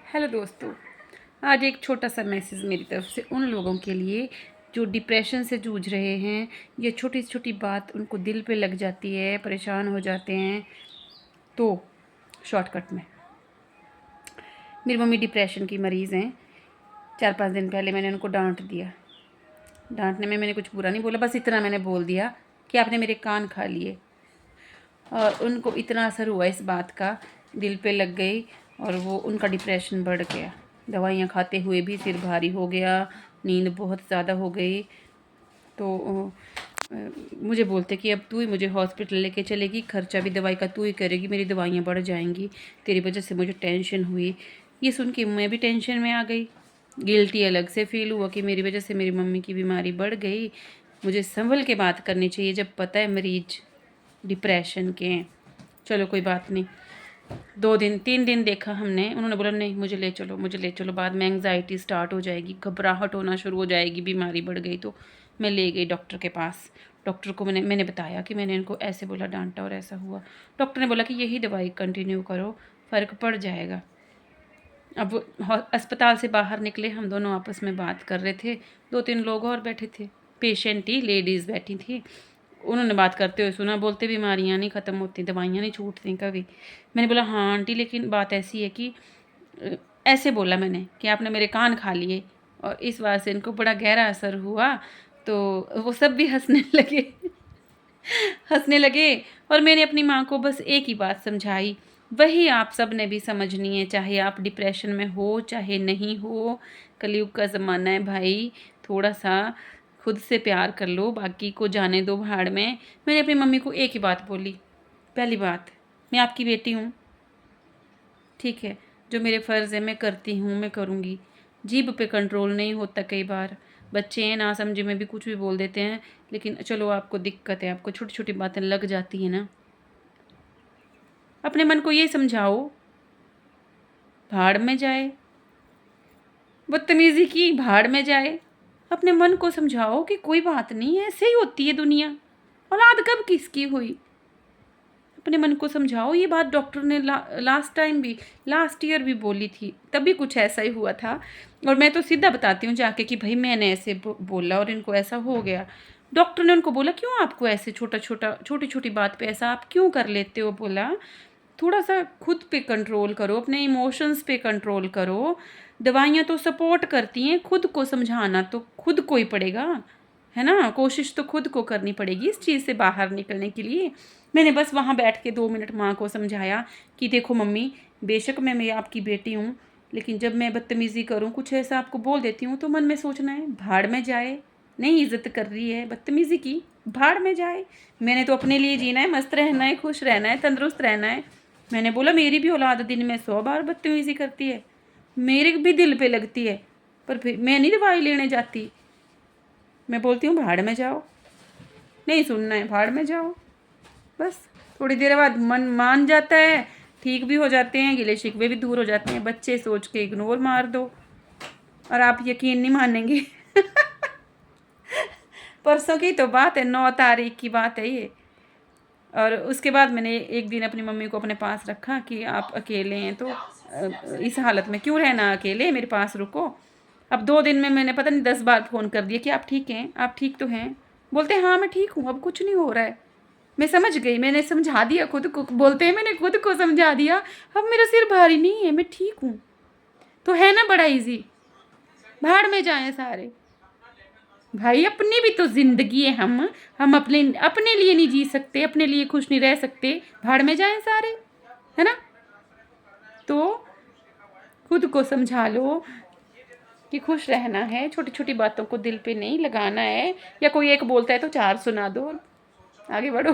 Hello दोस्तों, आज एक छोटा सा मैसेज मेरी तरफ से उन लोगों के लिए जो डिप्रेशन से जूझ रहे हैं। ये छोटी छोटी बात उनको दिल पे लग जाती है, परेशान हो जाते हैं। तो शॉर्टकट में, मेरी मम्मी डिप्रेशन की मरीज़ हैं। 4-5 दिन पहले मैंने उनको डांट दिया। डांटने में मैंने कुछ बुरा नहीं बोला, बस इतना मैंने बोल दिया कि आपने मेरे कान खा लिए। और उनको इतना असर हुआ इस बात का, दिल पे लग गई और वो उनका डिप्रेशन बढ़ गया। दवाइयाँ खाते हुए भी सिर भारी हो गया, नींद बहुत ज़्यादा हो गई। तो मुझे बोलते कि अब तू ही मुझे हॉस्पिटल लेके चलेगी, खर्चा भी दवाई का तू ही करेगी, मेरी दवाइयाँ बढ़ जाएंगी, तेरी वजह से मुझे टेंशन हुई। ये सुन के मैं भी टेंशन में आ गई। गिल्टी अलग से फील हुआ कि मेरी वजह से मेरी मम्मी की बीमारी बढ़ गई। मुझे संभल के बात करनी चाहिए जब पता है मरीज डिप्रेशन के हैं। चलो कोई बात नहीं, 2 दिन 3 दिन देखा हमने। उन्होंने बोला नहीं मुझे ले चलो, मुझे ले चलो। बाद में एंग्जाइटी स्टार्ट हो जाएगी, घबराहट होना शुरू हो जाएगी, बीमारी बढ़ गई। तो मैं ले गई डॉक्टर के पास। डॉक्टर को मैंने बताया कि मैंने इनको ऐसे बोला, डांटा और ऐसा हुआ। डॉक्टर ने बोला कि यही दवाई कंटिन्यू करो, फ़र्क पड़ जाएगा। अब अस्पताल से बाहर निकले, हम दोनों आपस में बात कर रहे थे। 2-3 लोग और बैठे थे, पेशेंट ही लेडीज़ बैठी थी। उन्होंने बात करते हुए सुना, बोलते बीमारियां नहीं ख़त्म होती, दवाइयाँ नहीं छूटती कभी। मैंने बोला हाँ आंटी, लेकिन बात ऐसी है कि ऐसे बोला मैंने कि आपने मेरे कान खा लिए, और इस बात से इनको बड़ा गहरा असर हुआ। तो वो सब भी हंसने लगे हंसने लगे। और मैंने अपनी माँ को बस एक ही बात समझाई, वही आप सब ने भी समझनी है, चाहे आप डिप्रेशन में हो चाहे नहीं हो। कलयुग का ज़माना है भाई, थोड़ा सा खुद से प्यार कर लो, बाकी को जाने दो भाड़ में। मैंने अपनी मम्मी को एक ही बात बोली, पहली बात, मैं आपकी बेटी हूँ, ठीक है, जो मेरे फ़र्ज़ है मैं करती हूँ, मैं करूँगी। जीभ पे कंट्रोल नहीं होता, कई बार बच्चे हैं ना समझे में भी कुछ भी बोल देते हैं। लेकिन चलो आपको दिक्कत है, आपको छोटी छोटी बातें लग जाती हैं ना। अपने मन को ये समझाओ, भाड़ में जाए, बदतमीज़ी की भाड़ में जाए। अपने मन को समझाओ कि कोई बात नहीं है, ऐसे ही होती है दुनिया, औलाद कब किसकी हुई। अपने मन को समझाओ। ये बात डॉक्टर ने लास्ट टाइम भी, लास्ट ईयर भी बोली थी, तभी कुछ ऐसा ही हुआ था। और मैं तो सीधा बताती हूँ जाके कि भाई मैंने ऐसे बोला और इनको ऐसा हो गया। डॉक्टर ने उनको बोला क्यों आपको ऐसे छोटी छोटी बात पे ऐसा आप क्यों कर लेते हो। बोला थोड़ा सा खुद पे कंट्रोल करो, अपने इमोशंस पे कंट्रोल करो। दवाइयाँ तो सपोर्ट करती हैं, खुद को समझाना तो खुद को ही पड़ेगा, है ना। कोशिश तो खुद को करनी पड़ेगी इस चीज़ से बाहर निकलने के लिए। मैंने बस वहाँ बैठ के 2 मिनट माँ को समझाया कि देखो मम्मी, बेशक मैं आपकी बेटी हूँ, लेकिन जब मैं बदतमीज़ी करूँ, कुछ ऐसा आपको बोल देती हूँ, तो मन में सोचना है भाड़ में जाए। नहीं इज़्ज़त कर रही है, बदतमीज़ी की, भाड़ में जाए। मैंने तो अपने लिए जीना है, मस्त रहना है, खुश रहना है, तंदुरुस्त रहना है। मैंने बोला मेरी भी औलाद दिन में 100 बार बदतमीज़ी करती है, मेरे भी दिल पे लगती है, पर फिर मैं नहीं दवाई लेने जाती। मैं बोलती हूँ भाड़ में जाओ, नहीं सुनना है भाड़ में जाओ। बस थोड़ी देर बाद मन मान जाता है, ठीक भी हो जाते हैं, गिले शिकवे भी दूर हो जाते हैं। बच्चे सोच के इग्नोर मार दो, और आप यकीन नहीं मानेंगे परसों की तो बात है, 9 तारीख की बात है ये। और उसके बाद मैंने एक दिन अपनी मम्मी को अपने पास रखा कि आप अकेले हैं तो इस हालत में क्यों रहना, अकेले मेरे पास रुको। अब 2 दिन में मैंने पता नहीं 10 बार फ़ोन कर दिया कि आप ठीक हैं, आप ठीक तो हैं। बोलते हैं हाँ मैं ठीक हूँ, अब कुछ नहीं हो रहा है। मैं समझ गई, मैंने समझा दिया खुद को। बोलते हैं मैंने खुद को समझा दिया, अब मेरा सिर भारी नहीं है, मैं ठीक हूँ। तो है ना बड़ा इजी, भाड़ में जाएं सारे। भाई अपनी भी तो जिंदगी है, हम अपने अपने लिए नहीं जी सकते, अपने लिए खुश नहीं रह सकते, भाड़ में जाएं सारे, है ना। तो खुद को समझा लो कि खुश रहना है, छोटी छोटी बातों को दिल पे नहीं लगाना है। या कोई एक बोलता है तो 4 सुना दो, आगे बढ़ो।